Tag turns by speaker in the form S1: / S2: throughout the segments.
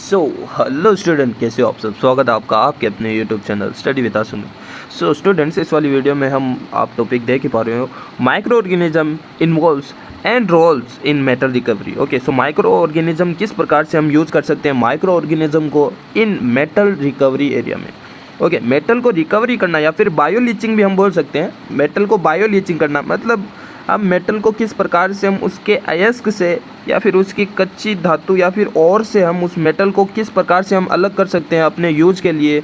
S1: So hello student, कैसे हो आप सब। स्वागत है आपका आपके अपने YouTube channel study with awesome. So students, इस वाली वीडियो में हम आप टॉपिक देख ही पा रहे हो, microorganism involves and roles in metal recovery. Okay, so microorganism किस प्रकार से हम यूज़ कर सकते हैं माइक्रो ऑर्गेनिज्म को इन मेटल रिकवरी एरिया में। ओके, मेटल को रिकवरी करना या फिर बायो लीचिंग भी हम बोल सकते हैं। मेटल को बायो लीचिंग करना मतलब हम मेटल को किस प्रकार से हम उसके अयस्क से या फिर उसकी कच्ची धातु या फिर और से हम उस मेटल को किस प्रकार से हम अलग कर सकते हैं अपने यूज के लिए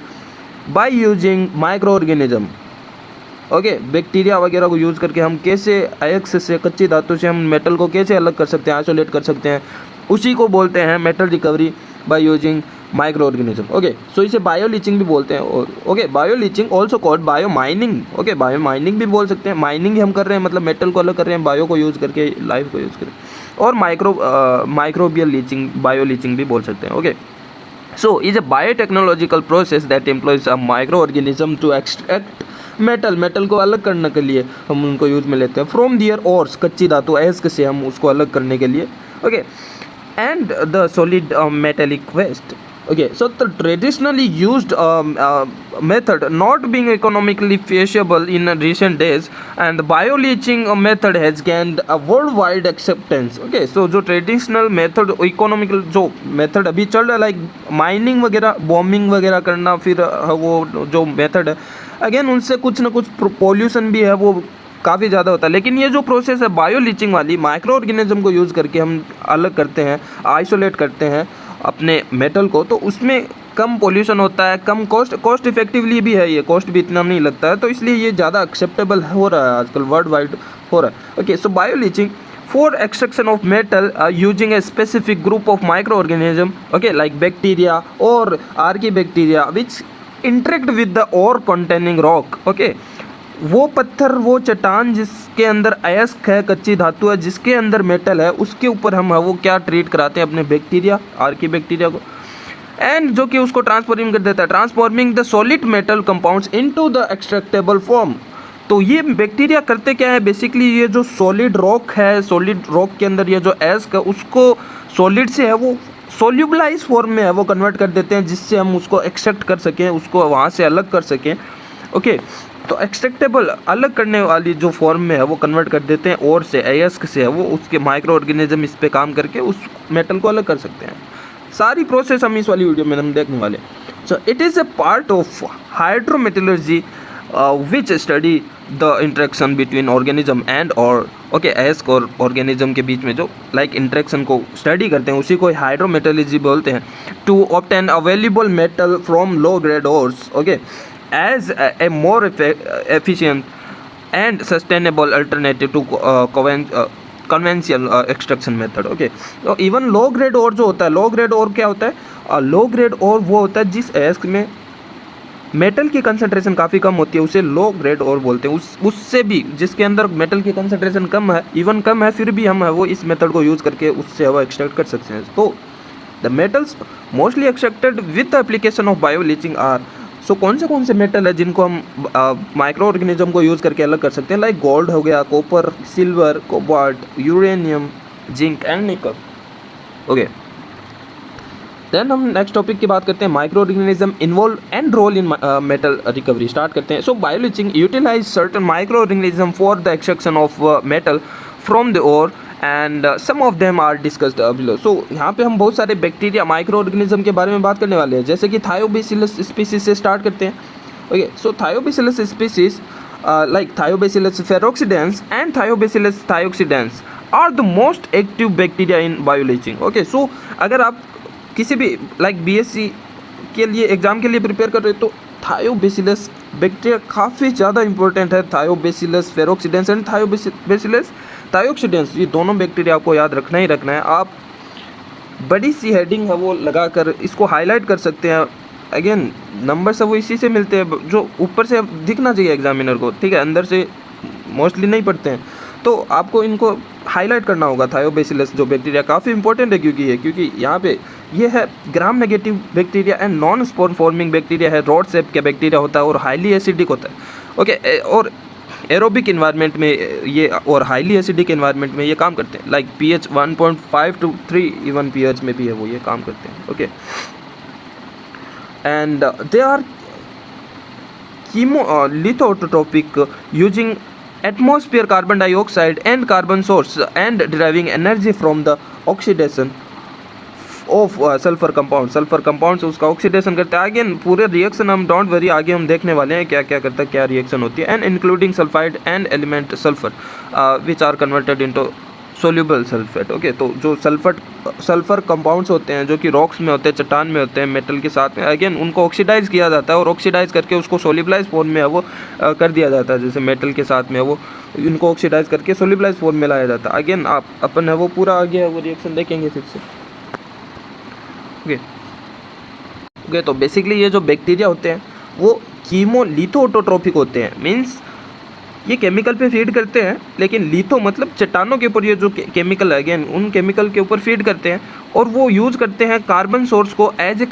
S1: bye using microorganism. Okay, bacteria वगैरह को यूज़ करके हम कैसे अयस्क से कच्ची धातु से हम मेटल को कैसे अलग कर सकते हैं, आइसोलेट कर सकते हैं, उसी को बोलते हैं metal recovery by using microorganism. Okay, so इसे बायो लीचिंग भी बोलते हैं। Okay, bioleaching also called biomining. Okay, biomining भी बोल सकते हैं। माइनिंग ही हम कर रहे हैं, मतलब मेटल को अलग कर रहे हैं बायो को यूज़ करके, लाइफ को यूज़ करके। और माइक्रोबियल लीचिंग, बायो लीचिंग भी बोल सकते हैं। Okay, so is a biotechnological process that employs a microorganism to extract metal को अलग करने के लिए हम उनको यूज में लेते हैं फ्रॉम दियर ओर्स, कच्ची धातु अयस्क से हम उसको अलग करने के लिए। Okay, and the solid metallic waste. Okay, so the traditionally used method not being economically feasible in recent days, and the bioleaching method has gained a worldwide acceptance. Okay, so जो traditional method, economical जो method अभी चल रहा है, like mining वगैरह, bombing वगैरह करना, फिर वो जो मेथड है, अगेन उनसे कुछ ना कुछ पोल्यूशन भी है, वो काफ़ी ज़्यादा होता है। लेकिन ये जो प्रोसेस है बायो लीचिंग वाली, माइक्रो ऑर्गेनिज्म को यूज़ करके हम अलग करते हैं, आइसोलेट करते हैं अपने मेटल को, तो उसमें कम पोल्यूशन होता है, कम कॉस्ट इफेक्टिवली भी है, ये कॉस्ट भी इतना नहीं लगता है, तो इसलिए ये ज़्यादा एक्सेप्टेबल हो रहा है आजकल, वर्ल्ड वाइड हो रहा है। Okay, so bioleaching for extraction of metal using a specific group of microorganism, okay, like bacteria और archaebacteria which interact with the ore containing rock. Okay, वो पत्थर, वो चट्टान जिसके अंदर अयस्क है, कच्ची धातु है, जिसके अंदर मेटल है, उसके ऊपर हम वो क्या ट्रीट कराते हैं अपने बैक्टीरिया, आर्की बैक्टीरिया को, एंड जो कि उसको ट्रांसफॉर्मिंग कर देता है, transforming the solid metal compounds into the extractable form. तो ये बैक्टीरिया करते क्या है, बेसिकली ये जो सॉलिड रॉक है, सॉलिड रॉक के अंदर ये जो अयस्क है, उसको सॉलिड से है वो सोल्यूबलाइज फॉर्म में है वो कन्वर्ट कर देते हैं, जिससे हम उसको एक्सट्रैक्ट कर सकें, उसको वहाँ से अलग कर सकें। ओके, तो एक्सट्रैक्टेबल अलग करने वाली जो फॉर्म में है वो कन्वर्ट कर देते हैं, और से अयस्क से है वो, उसके माइक्रो ऑर्गेनिज्म इस पे काम करके उस मेटल को अलग कर सकते हैं। सारी प्रोसेस हम इस वाली वीडियो में हम देखने वाले। So it is a part of hydrometallurgy which study the interaction between organism and और ओके, अयस्क और ऑर्गेनिज्म के बीच में जो लाइक इंटरेक्शन को स्टडी करते हैं, उसी को हाइड्रोमेटलर्जी बोलते हैं। To obtain available metal from low grade ores, okay, as a more efficient and sustainable alternative to conventional extraction method. Okay, तो इवन लो ग्रेड और जो होता है, लो ग्रेड और क्या होता है, लो ग्रेड और वो होता है जिस अयस्क में मेटल की कंसंट्रेशन काफ़ी कम होती है, उसे लो ग्रेड और बोलते हैं। उससे भी जिसके अंदर मेटल की कंसंट्रेशन कम है, इवन कम है, फिर भी हम वो इस मेथड को यूज़ करके उससे वो एक्सट्रैक्ट कर सकते हैं। तो the metals mostly extracted with the application of bioleaching are, so कौन से मेटल है जिनको हम माइक्रो ऑर्गेनिज्म को यूज़ करके अलग कर सकते हैं, लाइक गोल्ड हो गया, copper, silver, cobalt, uranium, zinc and nickel. Okay, then हम नेक्स्ट टॉपिक की बात करते हैं, microorganism involve and role in metal recovery. Start करते हैं। So bioleaching utilize certain microorganism for the extraction of metal from the ore and some of them are discussed below. So यहाँ पे हम बहुत सारे bacteria micro organism के बारे में बात करने वाले हैं, जैसे कि थायोबैसिलस स्पीसीज से स्टार्ट करते हैं। Okay, so Thiobacillus species like Thiobacillus ferrooxidans and Thiobacillus thiooxidans are the most active bacteria in bioleaching. Okay, so अगर आप किसी भी लाइक बीएससी के लिए एग्जाम के लिए प्रिपेयर कर रहे हो तो थायोबैसिलस बैक्टीरिया काफ़ी ज़्यादा इंपॉर्टेंट है। थायोबैसिलस फेरोक्सिडेंस एंड थायोबैसिलस थायोक्सिडेंस, ये दोनों बैक्टीरिया आपको याद रखना ही रखना है। आप बड़ी सी हेडिंग है वो लगाकर इसको हाईलाइट कर सकते हैं। अगेन नंबर सब वो इसी से मिलते हैं, जो ऊपर से दिखना चाहिए एग्जामिनर को, ठीक है, अंदर से मोस्टली नहीं पढ़ते हैं, तो आपको इनको हाईलाइट करना होगा। थायोबैसिलस जो बैक्टीरिया काफ़ी इंपॉर्टेंट है, क्योंकि यहाँ पे ये है gram negative bacteria and non spore forming bacteria है, रॉड शेप का बैक्टीरिया होता है और हाईली एसिडिक होता है। ओके, और एरोबिक इन्वायरमेंट में ये और हाईली एसिडिक इन्वायरमेंट में ये काम करते हैं, like pH 1.5 to 3 even pH में भी है वो ये काम करते हैं। Okay, and they are lithotropic using atmosphere carbon dioxide and carbon source and deriving energy from the oxidation of sulfur compound। Sulphur compound उसका ऑक्सीडेशन करता है। अगेन पूरे रिएक्शन हम डोंट वरी आगे हम देखने वाले हैं क्या क्या करता है, क्या रिएक्शन होती है। And including sulphide and element sulphur which are converted into soluble sulphate. Okay, तो जो सल्फर कंपाउंड्स होते हैं जो कि रॉक्स में होते हैं, चट्टान में होते हैं, मेटल के साथ में, अगेन उनको ऑक्सीडाइज किया जाता है और ऑक्सीडाइज करके उसको सोल्यूबलाइज फॉर्म में है वो कर दिया जाता है। जैसे मेटल के साथ में है वो इनको ऑक्सीडाइज करके सोल्यूबलाइज फॉर्म में लाया जाता है। अगेन आप अपन है वो पूरा आगे है वो रिएक्शन देखेंगे फिर से। ओके, तो बेसिकली ये जो बैक्टीरिया होते हैं वो कीमोलिथोऑटोट्रोपिक होते हैं, मींस ये केमिकल पे फीड करते हैं, लेकिन लिथो मतलब चट्टानों के ऊपर ये जो केमिकल है अगेन उन केमिकल के ऊपर फीड करते हैं और वो यूज़ करते हैं कार्बन सोर्स को as a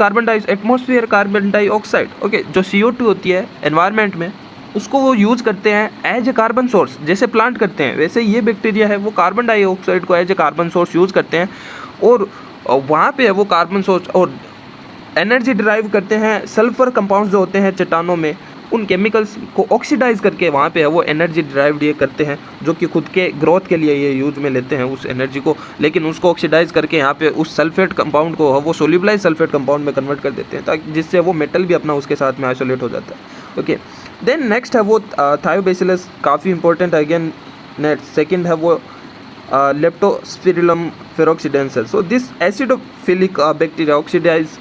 S1: atmosphere carbon dioxide. Okay, जो CO2 होती है एनवायरनमेंट में उसको वो यूज़ करते हैं एज ए कार्बन सोर्स। जैसे प्लांट करते हैं वैसे ये बैक्टीरिया है वो कार्बन डाइऑक्साइड को as a carbon source use करते हैं और वहाँ पे है वो कार्बन सोर्स और एनर्जी डिराइव करते हैं। सल्फर कंपाउंड्स जो होते हैं चट्टानों में उन केमिकल्स को ऑक्सीडाइज करके वहाँ पे है वो एनर्जी डिराइव ये करते हैं, जो कि खुद के ग्रोथ के लिए ये यूज में लेते हैं उस एनर्जी को, लेकिन उसको ऑक्सीडाइज करके यहाँ पे उस सल्फेट कंपाउंड को वो सोल्यूबलाइज सल्फेट कंपाउंड में कन्वर्ट कर देते हैं, ताकि जिससे वो मेटल भी अपना उसके साथ में आइसोलेट हो जाता है। ओके, देन नेक्स्ट है वो थायोबैसिलस, काफ़ी इंपॉर्टेंट है। अगेन नेक्स्ट सेकेंड है वो Leptospirillum ferroxidensis. So this acidophilic bacteria oxidize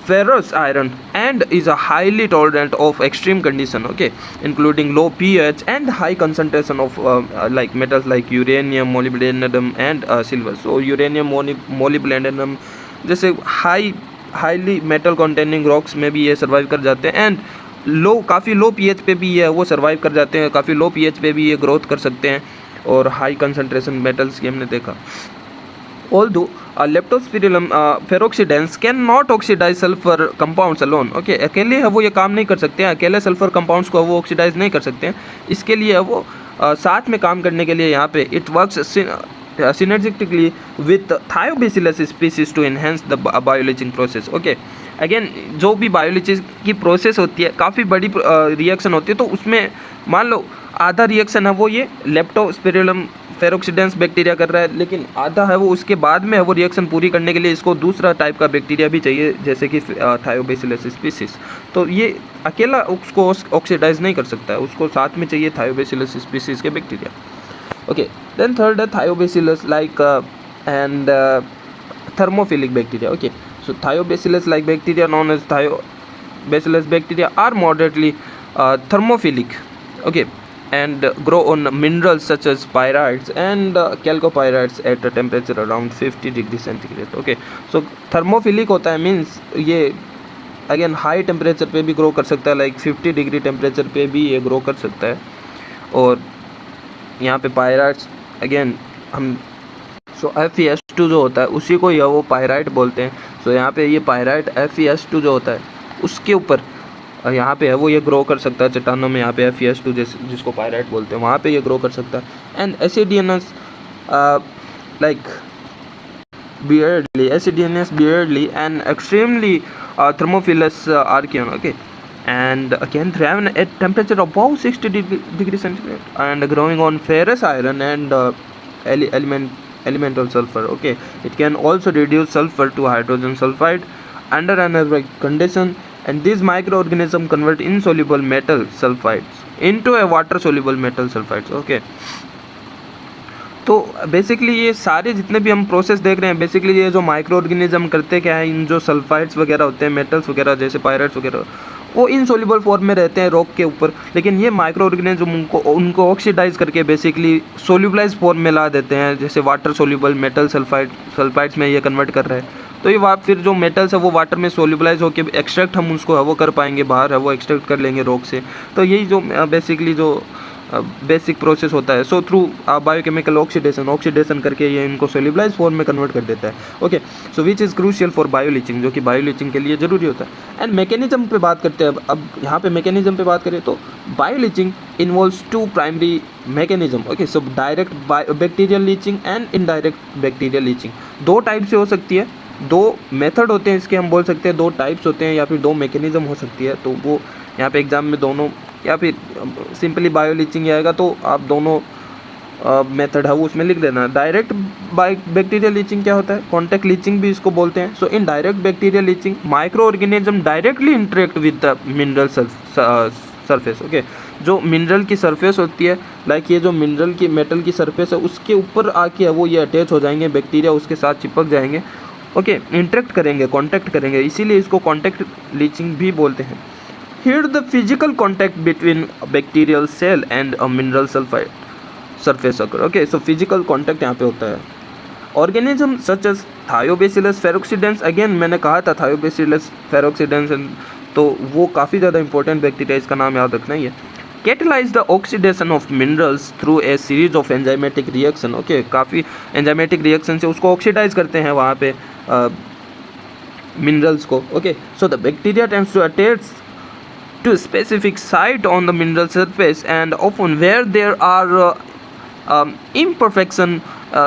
S1: ferrous iron and is a highly tolerant of extreme condition, okay, including low pH and high concentration of like metals like uranium, molybdenum and silver. So uranium, molybdenum जैसे highly metal containing rocks में भी ये survive कर जाते हैं and काफ़ी लो pH पे भी ये वो सर्वाइव कर जाते हैं, काफ़ी लो pH पे भी ये ग्रोथ कर सकते हैं और हाई कंसंट्रेशन मेटल्स की हमने देखा। Although Leptospirillum ferroxidens can not oxidise sulphur compounds alone, okay, अकेले है वो ये काम नहीं कर सकते हैं, अकेले सल्फर कंपाउंड्स को वो ऑक्सीडाइज नहीं कर सकते हैं। इसके लिए वो साथ में काम करने के लिए यहाँ पे it works synergistically with Thiobacillus species to enhance the bioleaching process। Okay, again जो भी बायोलॉजी की प्रोसेस होती है काफ़ी बड़ी रिएक्शन होती है, तो उसमें मान लो आधा रिएक्शन है वो ये लेप्टोस्पिरिलम फेरोक्सिडेंस बैक्टीरिया कर रहा है, लेकिन आधा है वो उसके बाद में है वो रिएक्शन पूरी करने के लिए इसको दूसरा टाइप का बैक्टीरिया भी चाहिए, जैसे कि थायोबैसिलस स्पीसीज। तो ये अकेला उसको ऑक्सीडाइज नहीं कर सकता है, उसको साथ में चाहिए थायोबैसिलस स्पीसीज के बैक्टीरिया। ओके, देन थर्ड है Thiobacillus like and thermophilic bacteria। Okay, so Thiobacillus like bacteria known as Thiobacillus bacteria are moderately thermophilic, okay, and grow on minerals such as pyrites and chalcopyrites at a temperature around 50 degree centigrade। Okay, so thermophilic होता है means ये again high temperature पे भी grow कर सकता है, like 50 degree temperature पे भी ये ग्रो कर सकता है। और यहाँ पे पायराइट्स अगेन हम FeS2 जो होता है उसी को या वो पायराइट बोलते हैं। सो यहाँ पे ये पायराइट FeS2 जो होता है उसके ऊपर यहाँ पे है वो ये ग्रो कर सकता है चट्टानों में। यहाँ पे FeS2 जिसको पायराइट बोलते हैं वहाँ पे ये ग्रो कर सकता है। And Acidianus like beardly and extremely thermophilous archaeon, okay, and can thrive at temperature above 60 degree centigrade and growing on ferrous iron and elemental sulfur, okay. It can also reduce sulfur to hydrogen sulfide under anaerobic condition, and these microorganisms convert insoluble metal sulfides into a water soluble metal sulfides, okay। तो basically ये सारे जितने भी हम process देख रहे हैं basically ये जो माइक्रो ऑर्गेनिज्म करते क्या है, इन जो सल्फाइड्स वगैरह होते हैं, मेटल्स वगैरह जैसे पायराइट्स वगैरह, वो इनसोल्यूबल फॉर्म में रहते हैं रॉक के ऊपर, लेकिन ये माइक्रो ऑर्गेनिज्म उनको ऑक्सीडाइज करके बेसिकली सोल्यूबलाइज फॉर्म में ला देते हैं, जैसे वाटर सोल्यूबल मेटल सल्फाइड्स में ये कन्वर्ट कर रहे हैं। तो ये फिर जो मेटल्स है वो वाटर में सोल्यूबलाइज होकर एक्सट्रैक्ट हम उसको है वो कर पाएंगे, बाहर है वो एक्सट्रैक्ट कर लेंगे रॉक से। तो यही जो बेसिकली जो बेसिक प्रोसेस होता है। सो थ्रू बायोकेमिकल ऑक्सीडेशन करके ये इनको सोल्यूबलाइज फॉर्म में कन्वर्ट कर देता है। Okay, so which is crucial for bioleaching, जो कि बायोलीचिंग के लिए ज़रूरी होता है। एंड मैकेनिज्म पे बात करते हैं। अब यहाँ पे मैकेनिज्म पे बात करें तो bioleaching involves 2 primary mechanism. Okay, so direct bacterial leaching and indirect bacterial leaching 2 type से हो सकती है। 2 मेथड होते हैं इसके, हम बोल सकते हैं 2 टाइप्स होते हैं या फिर 2 मैकेनिज्म हो सकती है। तो वो यहाँ पे एग्जाम में दोनों, या फिर सिंपली बायो लीचिंग आएगा तो आप दोनों मेथड है वो उसमें लिख देना। डायरेक्ट बैक्टीरियल लीचिंग क्या होता है, कॉन्टैक्ट लीचिंग भी इसको बोलते हैं। So in direct bacterial leaching microorganism directly interact with the mineral surface. Okay, जो मिनरल की सरफेस होती है, लाइक ये जो मिनरल की मेटल की सरफेस है उसके ऊपर आके वो ये अटैच हो जाएंगे, बैक्टीरिया उसके साथ चिपक जाएंगे। ओके, इंटरेक्ट करेंगे, कॉन्टैक्ट करेंगे, इसीलिए इसको कॉन्टैक्ट लीचिंग भी बोलते हैं। Here the physical contact between a bacterial cell and a mineral sulfide surface occur. Okay, so physical contact यहाँ पे होता है। Organism such as Thiobacillus ferrooxidans, again मैंने कहा था Thiobacillus ferrooxidans, तो वो काफ़ी ज़्यादा इंपॉर्टेंट बैक्टीरिया, इसका नाम याद रखना ही है। Catalyze the oxidation of minerals through a series of enzymatic reaction. Okay, काफ़ी enzymatic reaction से उसको ऑक्सीडाइज करते हैं वहाँ पे मिनरल्स को। Okay, so the bacteria tends to attach to a specific site on the mineral surface, and often where there are imperfection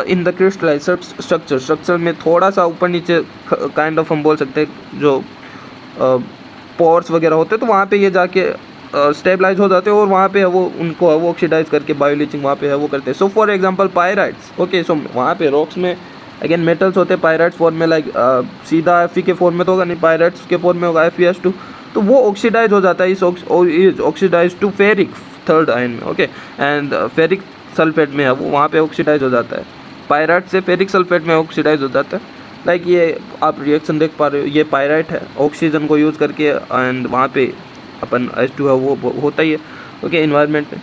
S1: in the crystallized structure में थोड़ा सा ऊपर नीचे काइंड ऑफ हम बोल सकते हैं जो पोर्स वगैरह होते हैं, तो वहाँ पे ये जाके स्टेबलाइज हो जाते हैं और वहाँ पे वो उनको वो ऑक्सीडाइज करके बायोलीचिंग वहाँ पे है वो करते हैं। So for example pyrites. Okay, so वहाँ पे रॉक्स में अगेन मेटल्स होते हैं पायराइट्स फॉर्म में, लाइक सीधा Fe के फॉर्म में तो होगा नहीं, पायराइट्स के फॉर्म में होगा FeS2, तो वो ऑक्सीडाइज हो जाता है, इस oxidise to ferric third ion में। ओके, एंड फेरिक सल्फेट में है वो वहाँ पे ऑक्सीडाइज हो जाता है, पायराइट से फेरिक सल्फेट में ऑक्सीडाइज हो जाता है। लाइक ये आप रिएक्शन देख पा रहे हो, ये पायराइट है, ऑक्सीजन को यूज़ करके, एंड वहाँ पे अपन H2 है वो होता ही है। ओके, इन्वायरमेंट में,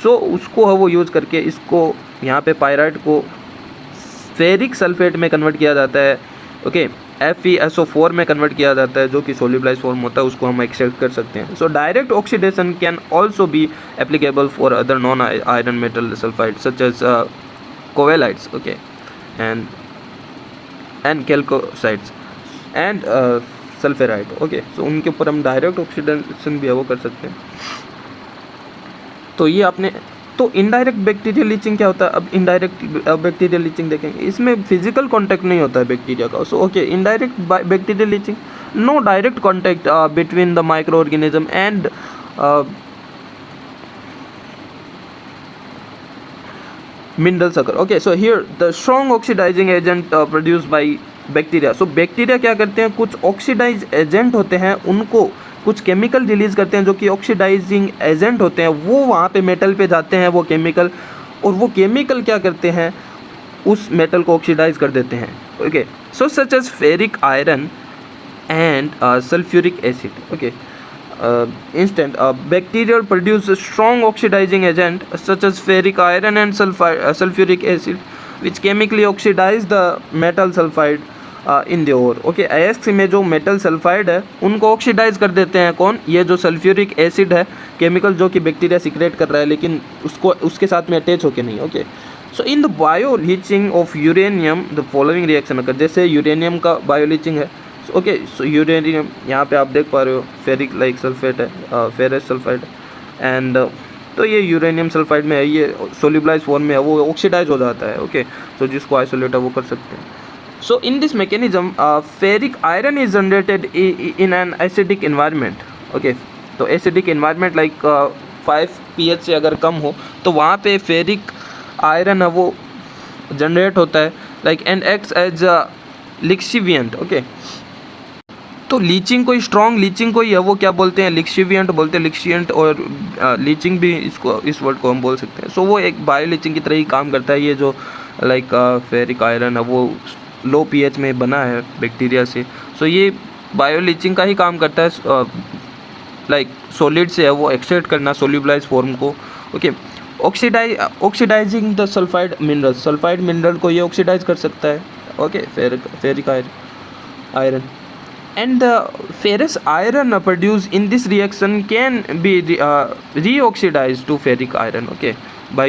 S1: सो उसको है वो यूज़ करके इसको यहाँ पे पायराइट को फेरिक सल्फेट में कन्वर्ट किया जाता है। ओके, FeSO4 में कन्वर्ट किया जाता है, जो कि सोल्यूबलाइज फॉर्म होता है, उसको हम एक्सट्रैक्ट कर सकते हैं। So direct oxidation can also be applicable for other non iron metal sulphide such as covellites. Okay, and chalcocides and sphalerite. Okay, so उनके ऊपर हम डायरेक्ट ऑक्सीडेशन भी वो कर सकते हैं। तो ये आपने, तो इनडायरेक्ट बैक्टीरियल लीचिंग क्या होता है। अब इनडायरेक्ट बैक्टीरियल लीचिंग देखेंगे, इसमें फिजिकल कांटेक्ट नहीं होता है बैक्टीरिया का। So okay, indirect bacterial leaching, no direct contact between the microorganism and minerals occur. Okay, so here the strong oxidizing agent produced by bacteria. So bacteria क्या करते हैं, कुछ ऑक्सीडाइज एजेंट होते हैं, उनको कुछ केमिकल रिलीज़ करते हैं जो कि ऑक्सीडाइजिंग एजेंट होते हैं, वो वहाँ पे मेटल पे जाते हैं वो केमिकल, और वो केमिकल क्या करते हैं, उस मेटल को ऑक्सीडाइज कर देते हैं। Okay, so such as ferric iron and sulphuric acid. Okay, instant bacterial produce a strong oxidizing agent such as ferric iron and sulfuric acid which chemically oxidize the metal sulfide in the ore. Okay, AX में जो metal sulphide है उनको oxidise कर देते हैं कौन, ये जो सल्फ्यूरिक एसिड है केमिकल, जो कि बैक्टीरिया सिक्रेट कर रहा है लेकिन उसको उसके साथ में अटैच होके नहीं। Okay, so in the bio leaching of uranium the following reaction अगर, जैसे यूरेनियम का बायो लीचिंग है। ओके, सो यूरेनियम यहाँ पे आप देख पा रहे हो फेरिक लाइक सल्फेट है, फेरस सल्फाइड, एंड तो ये यूरेनियम सल्फाइड में है, ये सोल्यूबलाइज फॉर्म में है, वो ऑक्सीडाइज हो जाता है। ओके, सो जिसको आइसोलेट है वो कर सकते हैं। So in this mechanism ferric iron is generated in an acidic environment. Okay, तो एसिडिक इन्वायरमेंट लाइक 5 pH से अगर कम हो तो वहाँ पे फेरिक आयरन है वो जनरेट होता है, like and acts as lixiviant. Okay, तो लीचिंग को, स्ट्रॉन्ग लीचिंग को ही है वो क्या बोलते हैं, लिक्सिविएंट बोलते हैं, लिक्सिएंट, और लीचिंग भी इसको, इस वर्ड को हम बोल सकते हैं। सो वो एक बायो लीचिंग की तरह ही काम करता है। ये जो लाइक फेरिक आयरन है वो लो pH में बना है बैक्टीरिया से, सो ये बायो लीचिंग का ही काम करता है, लाइक सॉलिड से है वो एक्सट्रैक्ट करना सोल्यूबलाइज फॉर्म को। Okay, oxidising the sulphide mineral, sulphide mineral को ये ऑक्सीडाइज कर सकता है। Okay, ferric iron, and the ferrous iron produced in this reaction can be reoxidized to ferric iron, okay, by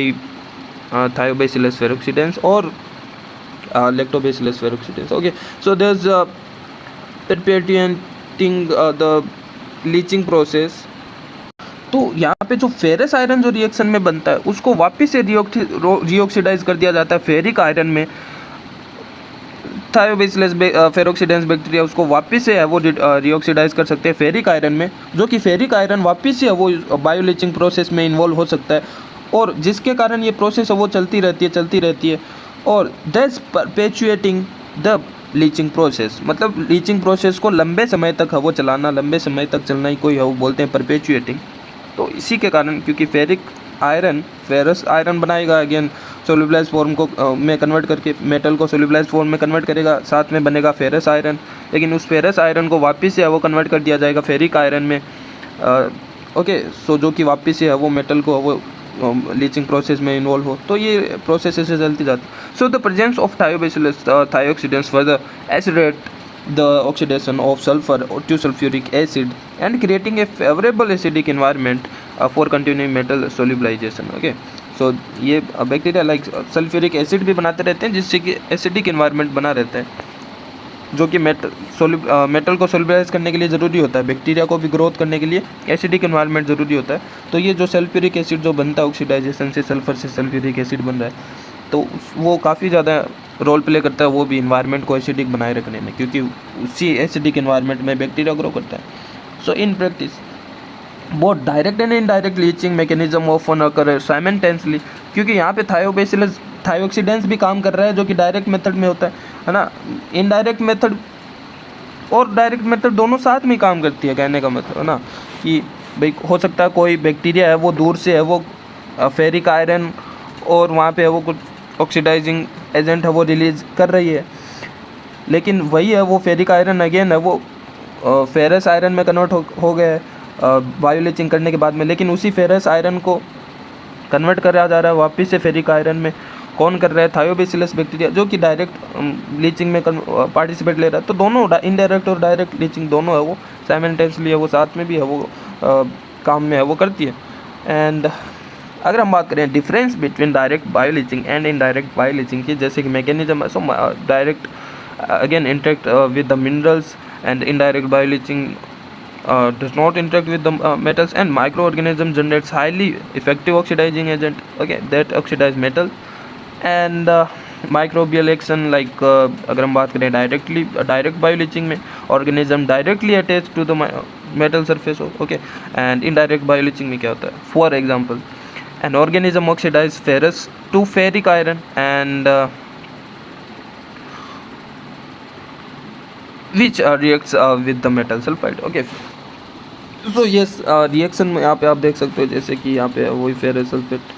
S1: thiobacillus ferroxidans or lactobacillus ferroxidans. Okay, so there's perpetuating the leaching process. तो यहाँ पे जो ferrous iron जो reaction में बनता है उसको वापस से रिऑक्सीडाइज कर दिया जाता है फेरिक आयरन में. थायोबैसिलस फेरोक्सिडेंस बैक्टीरिया उसको वापस से है वो रिऑक्सीडाइज कर सकते हैं फेरिक आयरन में, जो कि फेरिक आयरन वापस से है वो बायोलीचिंग प्रोसेस में इन्वॉल्व हो सकता है, और जिसके कारण ये प्रोसेस है वो चलती रहती है और that's perpetuating the leaching process. मतलब लीचिंग प्रोसेस को लंबे समय तक है वो चलाना, लंबे समय तक चलना ही कोई है वो बोलते हैं परपेचुएटिंग. तो इसी के कारण, क्योंकि फेरिक आयरन फेरस आयरन बनाएगा, अगेन सोल्यूबलाइज फॉर्म को में कन्वर्ट करके मेटल को सोल्यूबलाइज फॉर्म में कन्वर्ट करेगा, साथ में बनेगा फेरस आयरन. लेकिन उस फेरस आयरन को वापस से है वो कन्वर्ट कर दिया जाएगा फेरिक आयरन में. ओके, सो जो कि वापस से है वो मेटल को वो लीचिंग प्रोसेस में इन्वॉल्व हो. तो ये प्रोसेस ऐसे चलती जाती. So the presence of Thiobacillus thiooxidans further acidate the oxidation of sulfur to sulfuric acid and creating a favorable acidic environment for continuing metal solubilization. Okay, so ये bacteria like sulphuric acid भी बनाते रहते हैं जिससे कि acidic environment बना रहता है, जो कि मेटल को सोल्यूबलाइज करने के लिए ज़रूरी होता है. बैक्टीरिया को भी ग्रोथ करने के लिए एसिडिक इन्वायरमेंट ज़रूरी होता है. तो ये जो सल्फ्यूरिक एसिड जो बनता है ऑक्सीडाइजेशन से, सल्फर से सल्फ्यूरिक एसिड बन रहा है, तो वो काफ़ी ज़्यादा रोल प्ले करता है वो भी इन्वायरमेंट को एसिडिक बनाए रखने में, क्योंकि उसी एसिडिक इन्वायरमेंट में बैक्टीरिया ग्रो करता है. So in practice both direct and indirect leaching mechanism often occur simultaneously, क्योंकि यहाँ पे थायोबैसिलस थायोक्सिडेंस भी काम कर रहा है जो कि डायरेक्ट मेथड में होता है ना. इनडायरेक्ट मेथड और डायरेक्ट मेथड दोनों साथ में काम करती है, कहने का मतलब है ना कि भाई हो सकता है कोई बैक्टीरिया है वो दूर से है वो फेरिक आयरन और वहाँ पे है वो कुछ ऑक्सीडाइजिंग एजेंट है वो रिलीज कर रही है, लेकिन वही है वो फेरिक आयरन अगेन है वो फेरस आयरन में कन्वर्ट हो गया है बायोलीचिंग करने के बाद में. लेकिन उसी फेरस आयरन को कन्वर्ट करा जा रहा है वापस से फेरिक आयरन में. कौन कर रहा है? थायोबैसिलस बैक्टीरिया, जो कि डायरेक्ट लीचिंग में पार्टिसिपेट ले रहा है. तो दोनों इनडायरेक्ट और डायरेक्ट लीचिंग दोनों है वो साइमल्टेनियसली है वो साथ में भी है वो काम में है वो करती है. एंड अगर हम बात करें difference between direct bioleaching and indirect bioleaching की, जैसे कि मैकेनिज्म है, so direct again interact with the minerals and indirect bioleaching does not interact with the metals, and microorganism generates highly effective oxidizing agent, okay, that oxidize metal. And microbial action like अगर हम बात करें direct bioleaching में organism directly attach to the metal surface, okay. And indirect bioleaching में क्या होता है? For example an organism oxidize ferrous to ferric iron and which reacts with the metal sulfide. Okay, so yes, reaction में यहाँ पे आप देख सकते हो जैसे कि यहाँ पे वही फेरस सल्फेट,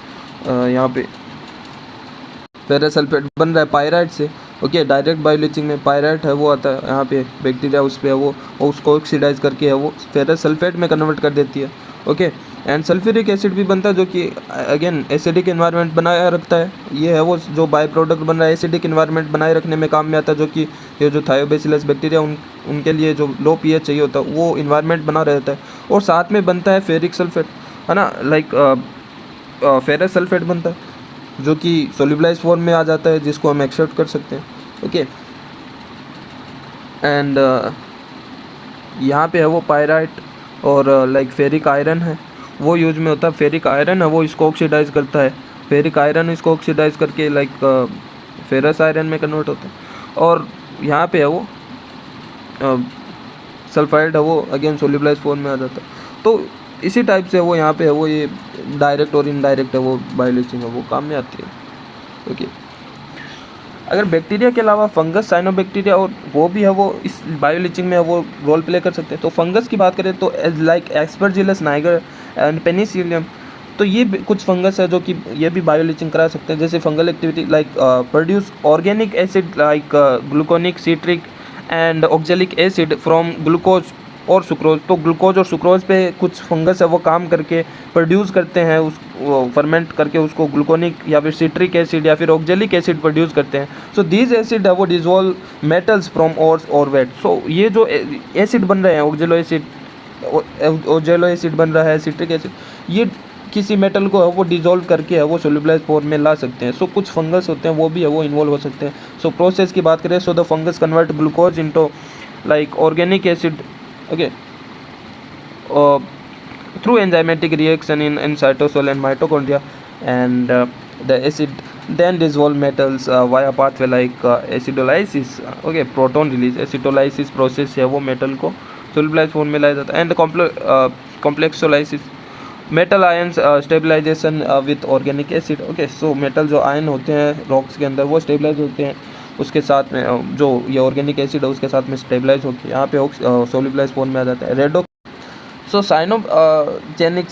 S1: यहाँ पे फेरस सल्फेट बन रहा है पायराइट से. ओके, डायरेक्ट बायोलीचिंग में पायराइट है वो आता है, यहाँ पे बैक्टीरिया उस पर है वो उसको ऑक्सीडाइज करके है वो फेरस सल्फेट में कन्वर्ट कर देती है. ओके, एंड सल्फ्यूरिक एसिड भी बनता है जो कि अगेन एसिडिक इन्वायरमेंट बनाए रखता है. ये है वो जो बाय प्रोडक्ट बन रहा है एसिडिक इन्वायरमेंट बनाए रखने में काम में आता है, जो कि ये जो थायोबैसिलस बैक्टीरिया उनके लिए जो लो पीएच चाहिए होता है वो इन्वायरमेंट बना रहता है. और साथ में बनता है फेरिक सल्फेट, है ना, लाइक फेरस सल्फेट बनता है जो कि सोल्यूबलाइज फॉर्म में आ जाता है जिसको हम एक्सेप्ट कर सकते हैं. ओके, एंड यहाँ पे है वो पायराइट और लाइक फेरिक आयरन है वो यूज में होता है. फेरिक आयरन है वो इसको ऑक्सीडाइज करता है, फेरिक आयरन इसको ऑक्सीडाइज करके लाइक फेरस आयरन में कन्वर्ट होता है. और यहाँ पे है वो सल्फाइड है वो अगेन सोल्यूबलाइज फॉर्म में आ जाता है. तो इसी टाइप से वो यहाँ पे है वो ये डायरेक्ट और इनडायरेक्ट है वो बायोलीचिंग है वो काम में आती है. ओके, अगर बैक्टीरिया के अलावा फंगस, साइनोबैक्टीरिया और वो भी है वो इस बायोलीचिंग में वो रोल प्ले कर सकते हैं. तो फंगस की बात करें तो like Aspergillus Niger and Penicillium, तो ये कुछ फंगस है जो कि ये भी बायोलीचिंग करा सकते हैं. जैसे fungal activity like produce organic acid like gluconic, citric and oxalic acid from glucose और सुक्रोज। तो ग्लूकोज और सुक्रोज पे कुछ फंगस है वो काम करके प्रोड्यूस करते हैं, उस फर्मेंट करके उसको ग्लूकोनिक या फिर सिट्रिक एसिड या फिर ऑक्जेलिक एसिड प्रोड्यूस करते हैं। सो दीज एसिड है वो डिजोल्व मेटल्स फ्रॉम ओर्स और वेट। सो ये जो एसिड बन रहे हैं, ऑक्जेलो एसिड बन रहा है, सिट्रिक एसिड, ये किसी मेटल को है वो डिजोल्व करके है वो सोल्यूबलाइज फॉर्म में ला सकते हैं। सो कुछ फंगस होते हैं वो भी है वो इन्वॉल्व हो सकते हैं। सो प्रोसेस की बात करें, so the fungus convert glucose into like organic acid, okay, through enzymatic reaction in cytosol and mitochondria, and the acid then dissolve metals via pathway like acidolysis, okay, proton release acidolysis process है वो metal को solubilized form में लाया जाता है, and complexolysis metal ions stabilisation with organic acid, okay. So metal जो ion होते हैं रॉक्स के अंदर वो स्टेबलाइज होते हैं उसके साथ में जो ये ऑर्गेनिक एसिड है उसके साथ में स्टेबलाइज होकर यहाँ पे सोल्यूबलाइज फॉर्म में आ जाता है। रेडो सो साइनोजेनिक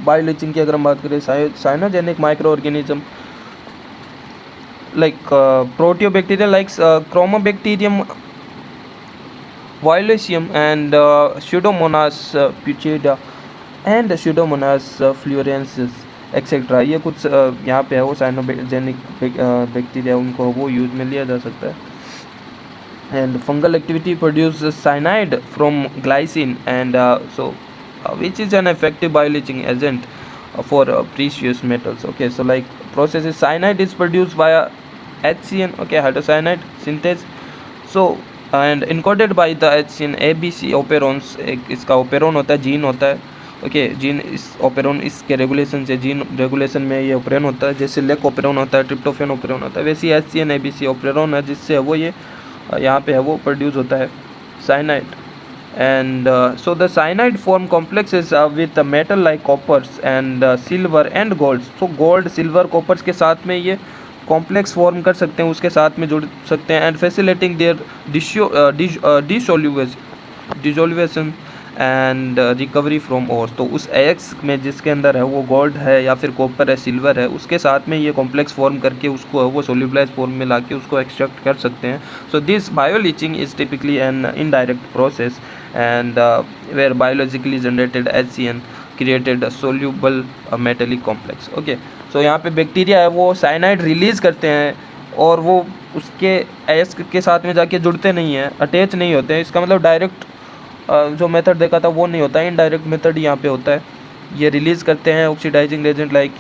S1: बायोलीचिंग की अगर हम बात करें, cyanogenic microorganism like proteobacteria like Chromobacterium violaceum and Pseudomonas putida and Pseudomonas fluorescens etcetera, ये कुछ यहाँ पे है वो साइनोजेनिक बैक्टीरिया, उनको वो यूज में लिया जा सकता है। And fungal activity produce cyanide from glycine and so which is an effective bioleaching agent for precious metals, okay। So like process is cyanide is produced via HCN, okay, hydrocyanide synthase, so and encoded by the HCN ABC operons, एक इसका operon होता है, gene होता है, okay, gene इस operon इसके regulation से, gene regulation में ये ओपेरॉन होता है, जैसे लेक ओपेरॉन होता है, ट्रिप्टोफेन ओपेरॉन होता है, वैसे HCN ABC ओपेरॉन है जिससे वो ये यहाँ पे है वो प्रोड्यूस होता है cyanide. And so the cyanide form complexes with the metal like coppers and silver and gold. So gold, silver, coppers के साथ में ये कॉम्प्लेक्स फॉर्म कर सकते हैं, उसके साथ में जुड़ सकते हैं, and facilitating their dissolution and recovery from ores. तो उस एक्स में जिसके अंदर है वो गोल्ड है या फिर कॉपर है, सिल्वर है, उसके साथ में ये कॉम्प्लेक्स फॉर्म करके उसको वो सोल्यूबलाइज फॉर्म में लाके उसको एक्सट्रैक्ट कर सकते हैं। So this bioleaching is typically an indirect process and where biologically generated HCN created a soluble metallic complex, okay। so यहाँ पे बैक्टीरिया है वो साइनाइड रिलीज़ करते हैं और वो उसके एस के साथ में जाके जुड़ते नहीं हैं, अटैच नहीं होते हैं। इसका मतलब डायरेक्ट जो मेथड देखा था वो नहीं होता है, इनडायरेक्ट मेथड यहाँ पे होता है। ये रिलीज़ करते हैं ऑक्सीडाइजिंग एजेंट लाइक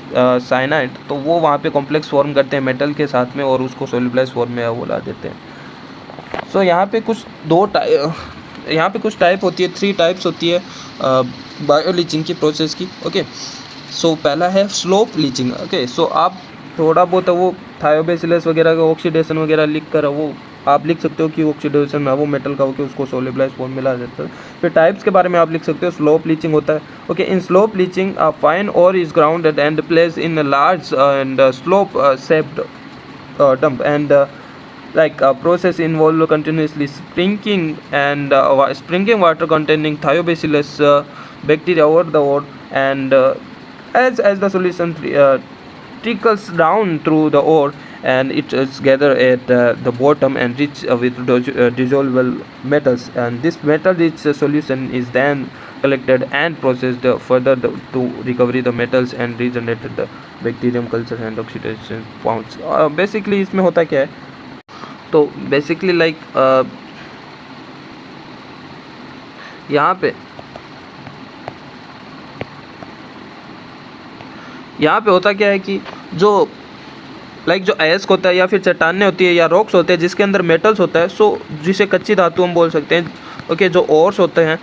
S1: साइनाइड, तो वो वहाँ पे कॉम्प्लेक्स फॉर्म करते हैं मेटल के साथ में और उसको सोल्यूबलाइज फॉर्म में वो ला देते हैं। सो यहाँ पे कुछ टाइप होती है, 3 टाइप्स होती है बायोलीचिंग की प्रोसेस की, ओके। सो पहला है स्लोप लीचिंग, ओके। सो आप थोड़ा बहुत वो थायोबैसिलस वगैरह का ऑक्सीडेशन वगैरह लिख कर वो आप लिख सकते हो कि ऑक्सीडेशन है वो मेटल का होकर उसको सोल्यूबलाइज फॉर्म में ला देता है। फिर टाइप्स के बारे में आप लिख सकते हो, स्लोप लीचिंग होता है, okay. In slope leaching fine ore is grounded and place in large and slope shaped dump and like process involve continuously sprinkling water containing thiobacillus bacteria over the ore, and as the solution trickles down through the ore and it is gathered at the bottom and rich with dissolvable metals, and this metal rich solution is then collected and processed further to recover the metals and regenerated the bacterium culture and oxidation pounds। basically इसमें होता क्या है, तो basically like यहाँ पे होता क्या है कि जो जो अयस्क होता है या फिर चट्टानें होती है या रॉक्स होते हैं जिसके अंदर मेटल्स होता है, सो जिसे कच्ची धातु हम बोल सकते हैं, ओके। जो ओर्स होते हैं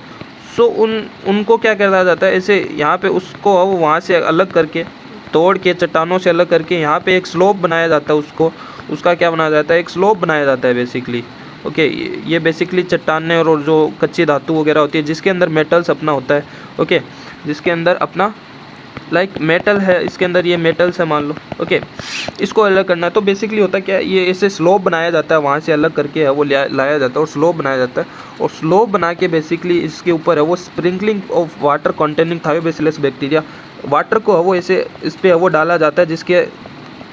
S1: सो उनको क्या करा जाता है, ऐसे यहाँ पे उसको वहाँ से अलग करके तोड़ के चट्टानों से अलग करके यहाँ पे एक स्लोप बनाया जाता है, उसका क्या बनाया जाता है, एक स्लोप बनाया जाता है बेसिकली, ओके। ये बेसिकली चट्टानें और जो कच्ची धातु वगैरह होती है जिसके अंदर मेटल्स अपना होता है, ओके, जिसके अंदर अपना मेटल है, इसके अंदर ये मेटल्स है मान लो, ओके। इसको अलग करना है, तो बेसिकली होता क्या है, ये ऐसे स्लोप बनाया जाता है, वहाँ से अलग करके है वो लाया जाता है और स्लोप बनाया जाता है, और स्लोप बना के बेसिकली इसके ऊपर है वो sprinkling of water containing Thiobacillus bacteria, water को है वो ऐसे इस पर वो डाला जाता है जिसके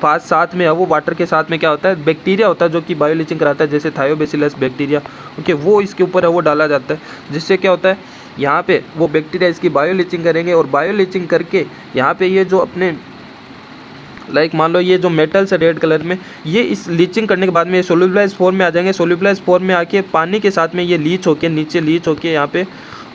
S1: साथ में है वो वाटर के साथ में क्या होता है, बैक्टीरिया होता है जो कि बायो लीचिंग कराता है, जैसे थायोबैसिलस बैक्टीरिया। ओके, वो इसके ऊपर है वो डाला जाता है, जिससे क्या होता है यहाँ पे वो बैक्टीरिया इसकी बायो लीचिंग करेंगे, और बायो लीचिंग करके यहाँ पे ये जो अपने मान लो ये जो मेटल्स है रेड कलर में, ये इस लीचिंग करने के बाद में ये सोल्यूबलाइज फॉर्म में आ जाएंगे। सोल्यूबलाइज फॉर्म में आके पानी के साथ में ये लीच होके यहाँ पे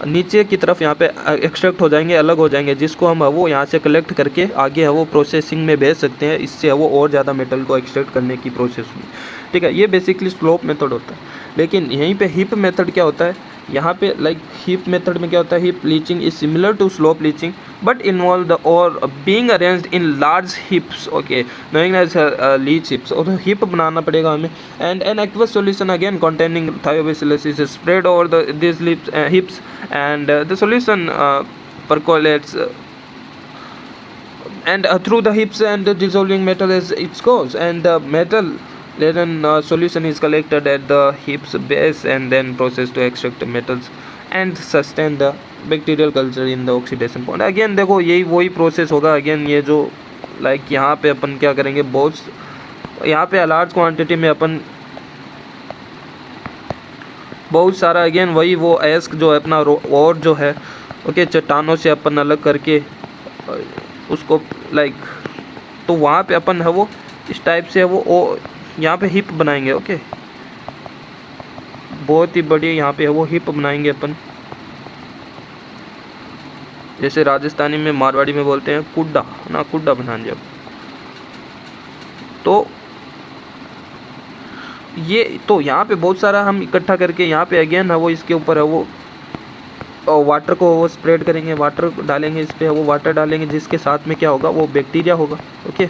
S1: नीचे की तरफ यहाँ पे एक्सट्रैक्ट हो जाएंगे, अलग हो जाएंगे, जिसको हम वो यहाँ से कलेक्ट करके आगे है वो प्रोसेसिंग में भेज सकते हैं। इससे वो और ज़्यादा मेटल को एक्सट्रैक्ट करने की प्रोसेस में, ठीक है। ये बेसिकली स्लोप मेथड होता है। लेकिन यहीं पे हिप मेथड क्या होता है, यहाँ पे हिप मेथड में क्या होता है, heap leaching is similar to slope leaching but involve the ore being arranged in large heaps, okay, knowing as leach heaps. और हिप बनाना पड़ेगा हमें, and an aqueous solution again containing Thiobacillus is spread over this heaps and the solution percolates and through the hips and dissolving metal as it goes, and the metal laden solution is collected at the hips base and then processed to extract metals and sustain the bacterial culture in the oxidation point. Again देखो यही वही process होगा। Again ये जो यहाँ पे अपन क्या करेंगे, यहाँ पे लार्ज क्वांटिटी में अपन बहुत सारा अगेन वही वो एस्क जो है अपना और जो है ओके चट्टानों से अपन अलग करके उसको तो वहाँ पे अपन है वो इस टाइप से है वो यहाँ पे हिप बनाएंगे। ओके, बहुत ही बढ़िया यहाँ पे है वो हिप बनाएंगे अपन, जैसे राजस्थानी में मारवाड़ी में बोलते हैं कुड्डा ना, कुड्डा बनाएंगे। तो ये तो यहाँ पे बहुत सारा हम इकट्ठा करके यहाँ पे अगेन है वो इसके ऊपर है वो वाटर को वो स्प्रेड करेंगे, वाटर डालेंगे इस पर, वो वाटर डालेंगे जिसके साथ में क्या होगा, वो बैक्टीरिया होगा। ओके,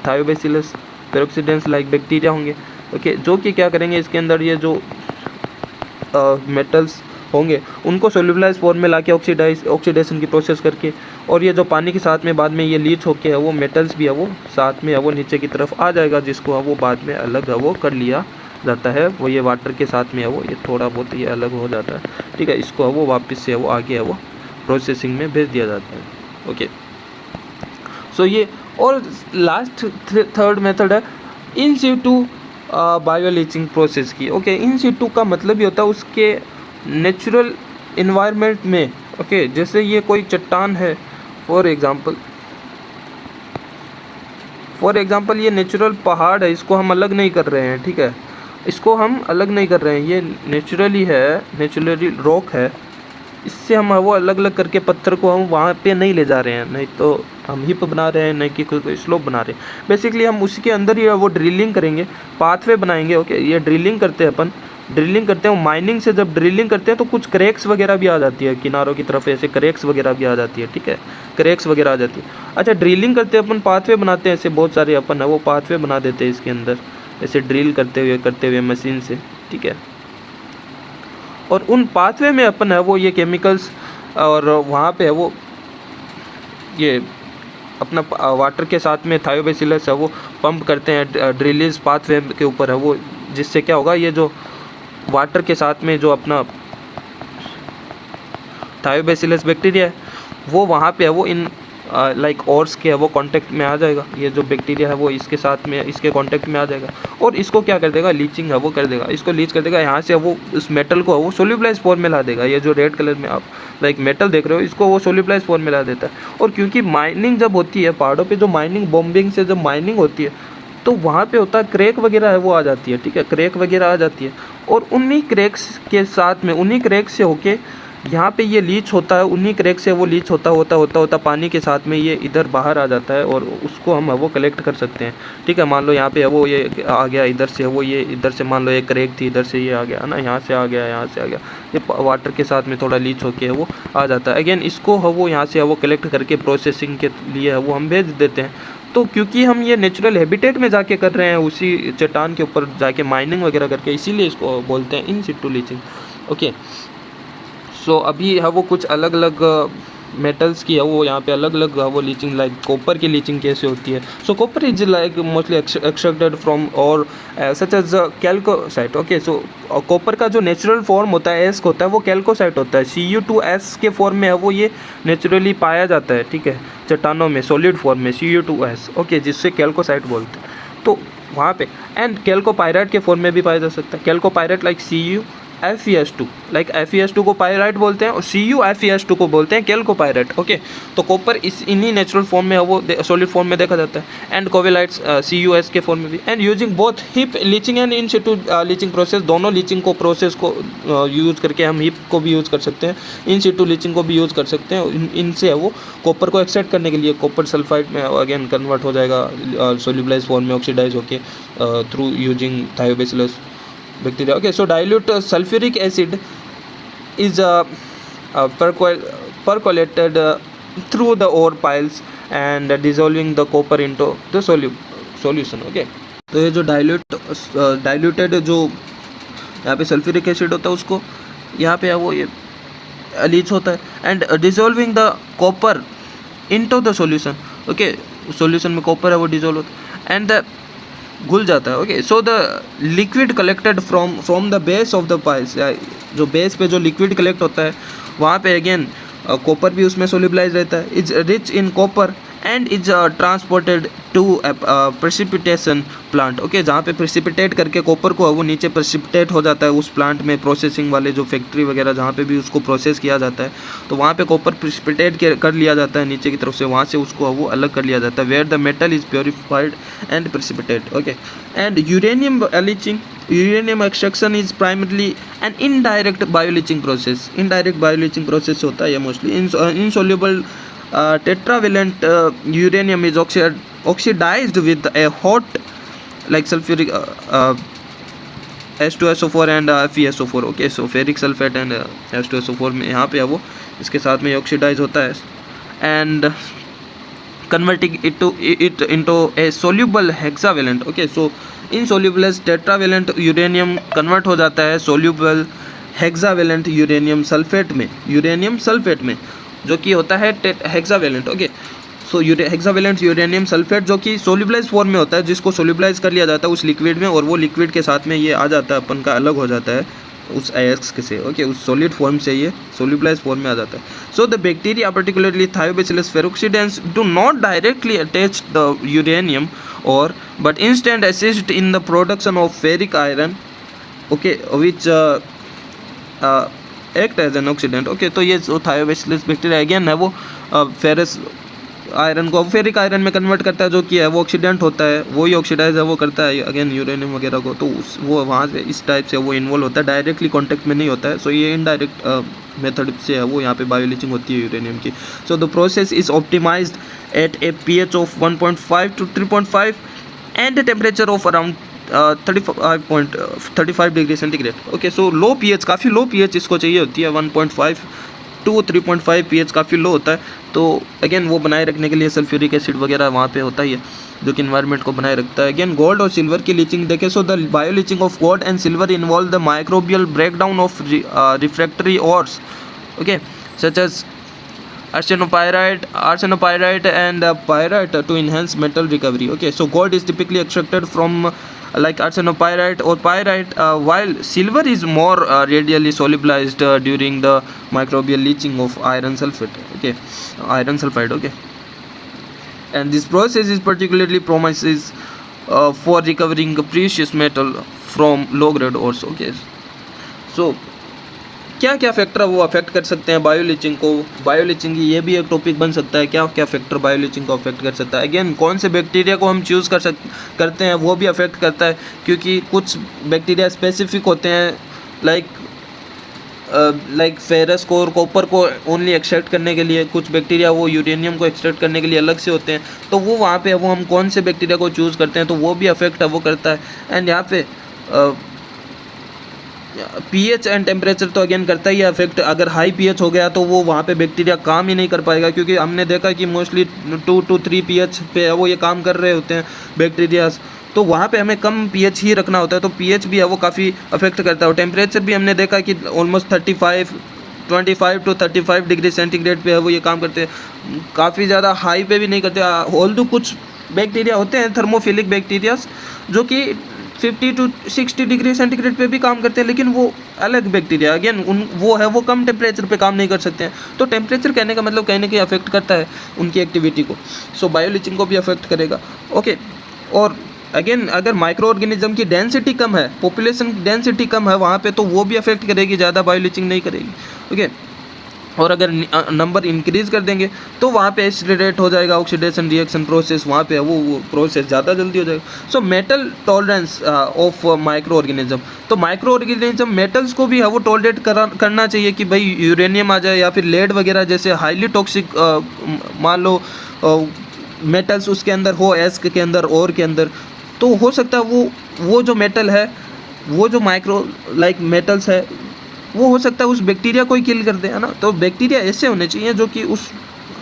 S1: थायोबैसिलस पेरोक्सिडेंस लाइक बैक्टीरिया होंगे। ओके, जो कि क्या करेंगे इसके अंदर ये जो मेटल्स होंगे उनको सोल्यूबलाइज फॉर्म में लाके ऑक्सीडेशन की प्रोसेस करके, और ये जो पानी के साथ में बाद में ये लीच होके है वो मेटल्स भी है वो साथ में है वो नीचे की तरफ आ जाएगा, जिसको है वो बाद में अलग है वो कर लिया जाता है। वो ये वाटर के साथ में है वो ये थोड़ा बहुत ये अलग हो जाता है, ठीक है। इसको है वो वापस से है वो आगे है वो प्रोसेसिंग में भेज दिया जाता है। ओके, सो ये और लास्ट थर्ड मेथड है इन सिटू बायो लीचिंग प्रोसेस की। ओके, इन सिटू का मतलब ये होता है उसके नेचुरल इन्वायरमेंट में। ओके, जैसे ये कोई चट्टान है फॉर एग्जांपल ये नेचुरल पहाड़ है, इसको हम अलग नहीं कर रहे हैं, ठीक है, इसको हम अलग नहीं कर रहे हैं, ये नेचुरली रॉक है, इससे हम वो अलग अलग करके पत्थर को हम वहाँ पे नहीं ले जा रहे हैं, नहीं तो हम हिप बना रहे हैं, नहीं कि कोई स्लोप बना रहे हैं। बेसिकली हम उसी के अंदर ही वो ड्रिलिंग करेंगे, पाथवे बनाएंगे। ओके, ये ड्रिलिंग करते हैं अपन, ड्रिलिंग करते हैं माइनिंग से। जब ड्रिलिंग करते हैं तो कुछ क्रैक्स वगैरह भी आ जाती है किनारों की तरफ, ऐसे क्रैक्स वगैरह भी आ जाती है, ठीक है, क्रैक्स वगैरह आ जाती है। अच्छा, ड्रिलिंग करते हैं अपन, पाथवे बनाते हैं, ऐसे बहुत सारे अपन है वो पाथवे बना देते हैं इसके अंदर, ऐसे ड्रिल करते हुए मशीन से, ठीक है। और उन पाथवे में अपन है वो ये केमिकल्स और वहाँ पे है वो ये अपना वाटर के साथ में थायोबैसिलस है वो पंप करते हैं ड्रिलीज पाथवे के ऊपर है वो, जिससे क्या होगा, ये जो वाटर के साथ में जो अपना थायोबैसिलस बैक्टीरिया है वो वहाँ पे है वो इन ओर्स के है वो कांटेक्ट में आ जाएगा। ये जो बैक्टीरिया है वो इसके साथ में इसके कांटेक्ट में आ जाएगा और इसको क्या कर देगा, लीचिंग है वो कर देगा, इसको लीच कर देगा। यहाँ से वो उस मेटल को वो सोल्यूबलाइज फॉर्म में ला देगा। ये जो रेड कलर में आप मेटल देख रहे हो, इसको वो सोल्यूबलाइज फॉर्म में ला देता है। और क्योंकि माइनिंग जब होती है पहाड़ों पर, जो माइनिंग बॉम्बिंग से जब माइनिंग होती है तो वहाँ पे होता है क्रैक वगैरह है वो आ जाती है, ठीक है, क्रैक वगैरह आ जाती है। और उन्हीं क्रैक्स के साथ में उन्हीं क्रैक से होके यहाँ पे ये लीच होता है, उन्हीं क्रैक से वो लीच होता पानी के साथ में ये इधर बाहर आ जाता है और उसको हम वो कलेक्ट कर सकते हैं, ठीक है। मान लो यहाँ पे है वो ये आ गया, इधर से वो ये इधर से मान लो एक क्रैक थी, इधर से ये आ गया ना, यहाँ से आ गया, यहाँ से आ गया, ये वाटर के साथ में थोड़ा लीच होके है वो आ जाता है। अगेन इसको है वो यहाँ से है वो कलेक्ट करके प्रोसेसिंग के लिए है वो हम भेज देते हैं। तो क्योंकि हम ये नेचुरल हैबिटेट में जाके कर रहे हैं, उसी चट्टान के ऊपर जाके माइनिंग वगैरह करके, इसीलिए इसको बोलते हैं इन सिटू लीचिंग। ओके, सो अभी है वो कुछ अलग अलग मेटल्स की है वो यहाँ पे अलग अलग वो लीचिंग, लाइक कॉपर की लीचिंग कैसे होती है. So copper is like mostly extracted from ore such as chalcocite. Okay, so copper का जो नेचुरल फॉर्म होता है एस्क होता है वो कैल्कोसाइट होता है. Cu2S के फॉर्म में है वो, ये नेचुरली पाया जाता है. ठीक है, चट्टानों में सॉलिड फॉर्म में Cu2S. ओके, जिससे कैल्कोसाइट बोलते हैं. तो वहाँ पे एंड कैल्कोपाइराइट के फॉर्म में भी पाया जा सकता है. कैल्कोपाइराइट लाइक CuFeS2, लाइक FeS2 को पायराइट बोलते हैं और CuFeS2 को बोलते हैं कैल्कोपाइराइट. ओके, तो कॉपर इस इन्हीं नेचुरल फॉर्म में है वो, सॉलिड फॉर्म में देखा जाता है. एंड कोवेलाइट्स CuS के फॉर्म में भी. And using both hip leaching and in Situ leaching process, दोनों लीचिंग को प्रोसेस को यूज़ करके हम हिप को भी यूज़ कर सकते हैं, इन सिटू लीचिंग को भी यूज़ कर सकते हैं. इनसे है वो कॉपर को एक्सट्रैक्ट करने के लिए कॉपर सल्फाइड में अगेन कन्वर्ट हो जाएगा सोल्यूबलाइज फॉर्म में, ऑक्सीडाइज होके through using Thiobacillus bacteria. Okay, so dilute sulfuric acid is percolated through the ore piles and dissolving the copper into the solution. Okay, तो ये जो diluted जो यहाँ पे सल्फ्यूरिक एसिड होता है उसको यहाँ पे है वो ये लीच होता है and dissolving the copper into the solution. Okay, solution में कॉपर है वो डिजोल्व होता है एंड घुल जाता है. Okay, so the liquid collected from the base of the piles, जो बेस पे जो लिक्विड कलेक्ट होता है वहाँ पे अगेन कॉपर भी उसमें सोल्यूबलाइज रहता है. Is rich in copper and is transported to precipitation plant. Okay, जहाँ पे प्रेसिपिटेट करके कॉपर को वो नीचे प्रेसिपिटेट हो जाता है उस प्लांट में, प्रोसेसिंग वाले जो फैक्ट्री वगैरह जहाँ पे भी उसको प्रोसेस किया जाता है तो वहाँ पे कॉपर प्रेसिपिटेट कर लिया जाता है नीचे की तरफ से, वहाँ से उसको वो अलग कर लिया जाता है where the metal is purified and precipitate. Okay, and uranium leaching, uranium extraction is primarily an indirect bioleaching process. Indirect bioleaching process होता है ये mostly. Insoluble tetravalent uranium is oxidized with a hot like sulfuric H2SO4 and FeSO4. Okay, so ferric sulphate and H2SO4 में यहाँ पे है वो इसके साथ में ऑक्सीडाइज होता है and converting it into a soluble hexavalent. Okay, so insoluble tetravalent uranium convert हो जाता है soluble hexavalent यूरेनियम सल्फेट में जो कि होता है हेक्सावेलेंट. ओके, सो हेक्सावेलेंट यूरेनियम सल्फेट जो कि सोल्यूबलाइज फॉर्म में होता है, जिसको सोल्यूबलाइज कर लिया जाता है उस लिक्विड में और वो लिक्विड के साथ में ये आ जाता है अपन का, अलग हो जाता है उस AX से. ओके, उस सॉलिड फॉर्म से ये सोल्यूबलाइज फॉर्म में आ जाता है. So the bacteria particularly Thiobacillus ferrooxidans do not directly attach the uranium ore but instead assist in the production of ferric iron. Okay, which act as an oxidant. Okay, तो ये जो Thiobacillus bacteria again है वो ferrous iron को ferric iron में convert करता है जो कि है वो ऑक्सीडेंट होता है, वही ऑक्सीडाइज है वो करता है अगेन यूरेनियम वगैरह को. तो वो वहाँ से इस टाइप से वो इन्वॉल्व होता है, डायरेक्टली कॉन्टेक्ट में नहीं होता है. सो ये इनडायरेक्ट मेथड से है वो यहाँ पे बायोलीचिंग होती है यूरेनियम की. So the process is optimised at a pH of 1.5 to 3.5 and the temperature of around 35 degree centigrade. Okay, so low pH, काफ़ी लो pH इसको चाहिए होती है. 1.5 to 3.5 pH काफ़ी लो होता है. तो अगेन वो बनाए रखने के लिए सल्फ्यूरिक एसिड वगैरह वहाँ पे होता ही है जो कि इन्वायरमेंट को बनाए रखता है. अगेन गोल्ड और सिल्वर की लीचिंग देखें, so the bioleaching of gold and silver involve the microbial breakdown of refractory ores. Okay, such as arsenopyrite and pyrite to enhance metal recovery. Okay, so gold is typically extracted from like arsenopyrite or pyrite, while silver is more radially solubilized during the microbial leaching of iron sulfate. Okay, iron sulfide. Okay, and this process is particularly promises for recovering precious metal from low grade ores. Okay, so क्या क्या factor वो affect कर सकते हैं बायोलीचिंग को. बायोलीचिंग की ये भी एक टॉपिक बन सकता है, क्या क्या फैक्टर बायोलीचिंग को अफेक्ट कर सकता है. अगेन कौन से बैक्टीरिया को हम चूज़ करते हैं वो भी अफेक्ट करता है, क्योंकि कुछ बैक्टीरिया स्पेसिफिक होते हैं लाइक फेरस को और कॉपर को ओनली एक्सट्रैक्ट करने के लिए, कुछ बैक्टीरिया वो यूरेनियम को एक्सट्रैक्ट करने के लिए अलग से होते हैं. तो वो वहाँ पे वो हम कौन से बैक्टीरिया को चूज़ करते हैं तो वो भी अफेक्ट वो करता है. एंड यहाँ पे pH एंड टेम्परेचर तो अगेन करता ही है अफेक्ट. अगर हाई pH हो गया तो वो वहाँ पे बैक्टीरिया काम ही नहीं कर पाएगा, क्योंकि हमने देखा कि मोस्टली 2 to 3 pH पे वो ये काम कर रहे होते हैं बैक्टीरियाज. तो वहाँ पे हमें कम pH ही रखना होता है, तो pH भी है वो काफ़ी अफेक्ट करता है. और टेम्परेचर भी हमने देखा कि ऑलमोस्ट 35 25 to 35 डिग्री सेंटीग्रेड पे है वो ये काम करते हैं, काफ़ी ज़्यादा हाई पे भी नहीं करते। ऑल्दो कुछ बैक्टीरिया होते हैं थर्मोफिलिक बैक्टीरियाज जो कि 50 to 60 डिग्री सेंटीग्रेड पे भी काम करते हैं, लेकिन वो अलग बैक्टीरिया अगेन वो कम टेम्परेचर पे काम नहीं कर सकते हैं। तो टेम्परेचर कहने का मतलब कहीं ना कहीं अफेक्ट करता है उनकी एक्टिविटी को, सो बायोलीचिंग को भी अफेक्ट करेगा। ओके, और अगेन अगर माइक्रो ऑर्गेनिज्म की डेंसिटी कम है, पॉपुलेशन डेंसिटी कम है वहाँ पे, तो वो भी अफेक्ट करेगी, ज़्यादा बायोलीचिंग नहीं करेगी। ओके, और अगर नंबर इंक्रीज़ कर देंगे तो वहाँ पे एक्सीलरेट हो जाएगा ऑक्सीडेशन रिएक्शन प्रोसेस, वहाँ पे वो प्रोसेस ज़्यादा जल्दी हो जाएगा। So metal tolerance of micro organism, तो माइक्रो ऑर्गेनिज्म मेटल्स को भी है वो टॉलरेट करना चाहिए कि भाई यूरेनियम आ जाए या फिर लेड वगैरह जैसे हाईली टॉक्सिक मान लो मेटल्स उसके अंदर हो, एस्क के अंदर, और के अंदर, तो हो सकता है वो जो मेटल है, वो जो माइक्रो लाइक मेटल्स है, वो हो सकता है उस बैक्टीरिया को ही किल कर दे, है ना। तो बैक्टीरिया ऐसे होने चाहिए जो कि उस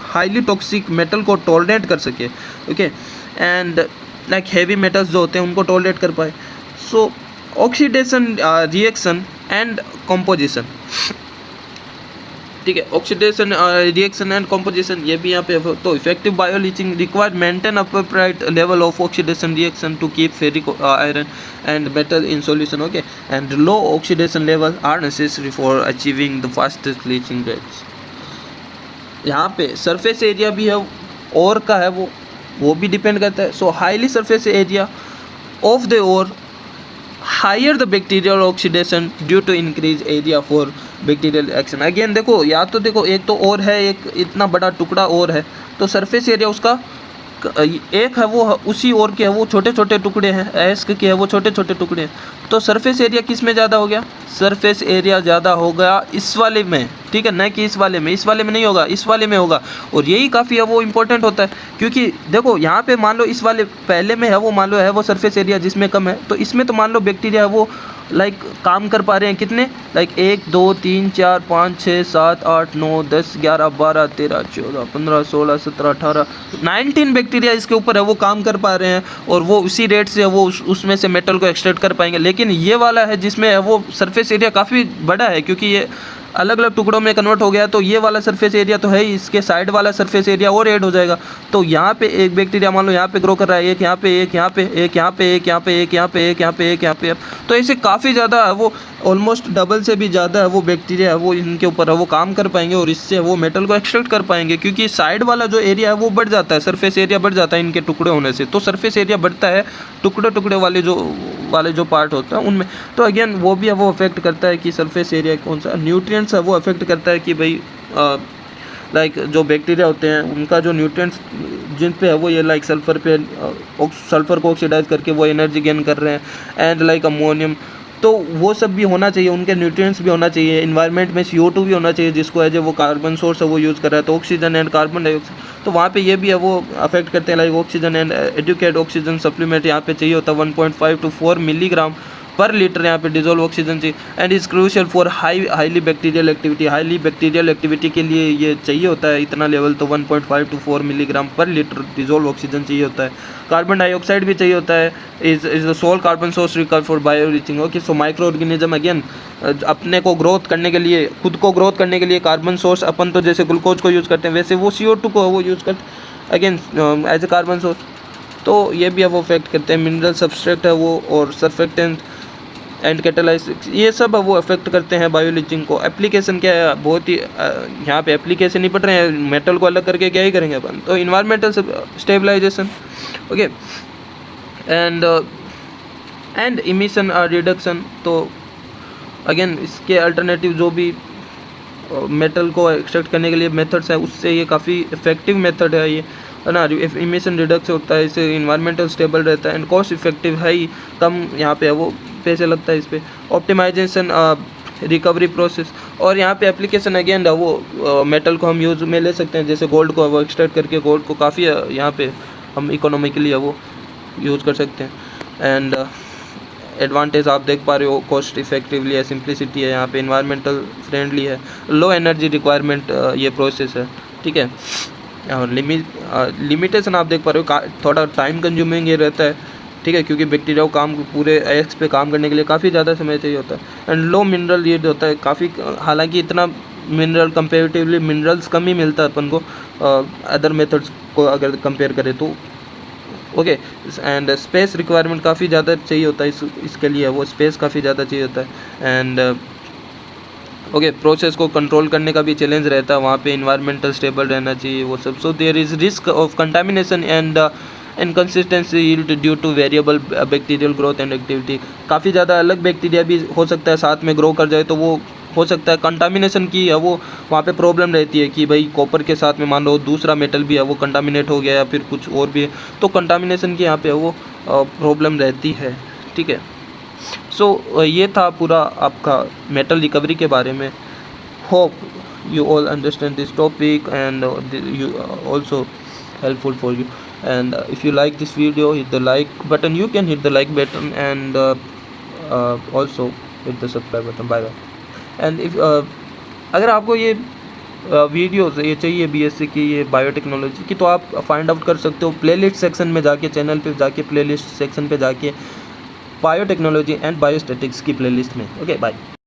S1: हाईली टॉक्सिक मेटल को टॉलरेट कर सके। Okay, and like heavy metals जो होते हैं उनको टॉलरेट कर पाए। सो ऑक्सीडेशन रिएक्शन एंड कंपोजिशन, ठीक है, ऑक्सीडेशन रिएक्शन एंड कंपोजिशन ये भी यहाँ पे। तो effective bioleaching required maintain appropriate level of oxidation reaction to keep ferric iron and metal in solution. Okay, and low oxidation level are necessary for achieving the fastest leaching rates. यहाँ पे surface area भी है और का है वो भी depend करता है। So highly surface area of the ore, higher the bacterial oxidation due to increase area for bacterial action. Again देखो, या तो देखो एक तो और है, एक इतना बड़ा टुकड़ा और है, तो सरफेस एरिया उसका एक है वो उसी और के है वो छोटे छोटे टुकड़े हैं, एस्क के है वो छोटे छोटे टुकड़े हैं। तो सरफेस एरिया किस में ज़्यादा हो गया? सरफेस एरिया ज़्यादा हो गया इस वाले में, ठीक है, न कि इस वाले में नहीं होगा, इस वाले में होगा। और यही काफ़ी है वो इम्पोर्टेंट होता है, क्योंकि देखो यहाँ पे मान लो इस वाले पहले में है वो, मान लो है वो सरफेस एरिया जिसमें कम है, तो इसमें तो मान लो बैक्टीरिया है वो लाइक काम कर पा रहे हैं कितने, लाइक 1 2 3 4 5 6 7 8 9 10 11 12 13 14 15 16 17 18 19 बैक्टीरिया इसके ऊपर है वो काम कर पा रहे हैं, और वो उसी रेट से वो उसमें से मेटल को एक्सट्रैक्ट कर पाएंगे। लेकिन ये वाला है जिसमें है वो सरफेस एरिया काफ़ी बड़ा है, क्योंकि ये अलग अलग टुकड़ों में कन्वर्ट हो गया, तो ये वाला सरफेस एरिया तो है ही, इसके साइड वाला सरफेस एरिया और ऐड हो जाएगा। तो यहाँ पे एक बैक्टीरिया मान लो यहाँ पे ग्रो कर रहा है, एक यहाँ पे, एक यहाँ पे, एक यहाँ पे, एक यहाँ पे, एक यहाँ पे, एक यहाँ पे, एक यहाँ पे, तो ऐसे काफ़ी ज़्यादा है वो, ऑलमोस्ट डबल से भी ज़्यादा है वो बैक्टीरिया है वो इनके ऊपर है वो काम कर पाएंगे, और इससे वो मेटल को एक्सट्रैक्ट कर पाएंगे, क्योंकि साइड वाला जो एरिया है वो बढ़ जाता है, सरफेस एरिया बढ़ जाता है इनके टुकड़े होने से। तो सरफेस एरिया बढ़ता है टुकड़े टुकड़े वाले जो पार्ट होता है उनमें। तो अगेन वो भी है वो अफेक्ट करता है कि सरफेस एरिया कौन सा, न्यूट्रिएंट्स है वो अफेक्ट करता है कि भाई लाइक जो बैक्टीरिया होते हैं उनका जो न्यूट्रिएंट्स जिन पे है वो ये लाइक सल्फर को ऑक्सीडाइज करके वो एनर्जी गेन कर रहे हैं, एंड लाइक अमोनियम, तो वो सब भी होना चाहिए, उनके न्यूट्रिएंट्स भी होना चाहिए। इन्वायरमेंट में CO2 भी होना चाहिए, जिसको है जो वो कार्बन सोर्स है वो यूज़ कर रहा है, तो ऑक्सीजन एंड कार्बन डाइऑक्साइड, तो वहाँ पे ये भी है वो अफेक्ट करते हैं। Like oxygen and adequate oxygen supplement यहाँ पे चाहिए होता है 1.5 to 4 मिलीग्राम पर लीटर यहाँ पे डिजोल्व ऑक्सीजन चाहिए, and is crucial for highly bacterial activity. Highly bacterial activity के लिए ये चाहिए होता है इतना लेवल, तो 1.5 to 4 milligram per litre dissolve oxygen चाहिए होता है। कार्बन डाइऑक्साइड भी चाहिए होता है, is the sole carbon source required for bioleaching. Okay, so microorganism again अपने को ग्रोथ करने के लिए, खुद को ग्रोथ करने के लिए कार्बन सोर्स अपन तो जैसे ग्लूकोज को यूज़ करते हैं वैसे वो CO2 को वो यूज़ करते हैं again as a carbon source. तो ये भी है वो अफेक्ट करते हैं। मिनरल सबस्ट्रेट है वो, और सर्फेक्टेंट एंड कैटालाइसिस, ये सब वो अफेक्ट करते हैं बायोलीचिंग को। एप्लीकेशन क्या है, बहुत ही यहाँ पे एप्लीकेशन ही पढ़ रहे हैं, मेटल को अलग करके क्या ही करेंगे अपन, तो environmental stabilisation, okay, and emission reduction. तो अगेन इसके अल्टरनेटिव जो भी मेटल को एक्सट्रैक्ट करने के लिए मेथड्स है, उससे ये काफ़ी इफेक्टिव मेथड है ये, है ना। इमिशन रिडक्शन होता है, इससे इन्वायरमेंटल स्टेबल रहता है, एंड कॉस्ट इफेक्टिव है ही, कम यहाँ पे है वो पैसे लगता है इस पर। ऑप्टिमाइजेशन रिकवरी प्रोसेस, और यहाँ पे एप्लीकेशन अगेन है वो मेटल को हम यूज़ में ले सकते हैं, जैसे गोल्ड को वो एक्सट्रैक्ट करके गोल्ड को काफ़ी यहाँ पे हम इकोनॉमिकली है वो यूज़ कर सकते हैं। एंड एडवांटेज आप देख पा रहे हो, कॉस्ट इफेक्टिवली है, सिंप्लिसिटी है, यहाँ पे इन्वायरमेंटल फ्रेंडली है, लो एनर्जी रिक्वायरमेंट ये प्रोसेस है, ठीक है। और लिमिटेशन आप देख पा रहे हो, थोड़ा टाइम कंज्यूमिंग ये रहता है, ठीक है, क्योंकि बैक्टीरिया को काम पूरे एक्स पे काम करने के लिए काफ़ी ज़्यादा समय चाहिए होता है। एंड लो मिनरल यील्ड होता है काफ़ी, हालांकि इतना मिनरल कंपेरेटिवली मिनरल्स कम ही मिलता है अपन को अदर मेथड्स को अगर कंपेयर करें तो। ओके, एंड स्पेस रिक्वायरमेंट काफ़ी ज़्यादा चाहिए होता है इसके लिए, वो स्पेस काफ़ी ज़्यादा चाहिए होता है। एंड ओके, प्रोसेस को कंट्रोल करने का भी चैलेंज रहता है वहाँ पे, इन्वायरमेंटल स्टेबल रहना चाहिए वो सब। So there is risk of contamination and inconsistency yield due to variable bacterial growth and activity. काफ़ी ज़्यादा अलग बैक्टीरिया भी हो सकता है साथ में ग्रो कर जाए, तो वो हो सकता है कंटामिनेशन की है वो वहाँ पे प्रॉब्लम रहती है कि भाई कॉपर के साथ में मान लो दूसरा मेटल भी है वो कंटामिनेट हो गया या फिर कुछ और भी है, तो कंटामिनेशन की यहाँ पे वो प्रॉब्लम रहती है। ठीक है, सो ये था पूरा आपका मेटल रिकवरी के बारे में। Hope you all understand this topic and you also helpful for you. And if you like this video, hit the like button, you can hit the like button, and also hit the subscribe button. Bye bye. And if अगर आपको ये videos ये चाहिए BSc की, ये biotechnology की, तो आप फाइंड आउट कर सकते हो प्लेलिस्ट सेक्शन में जाके, चैनल पे जाके प्लेलिस्ट सेक्शन पे जाके बायोटेक्नोलॉजी एंड बायोस्टैटिक्स की प्लेलिस्ट में। Okay, bye.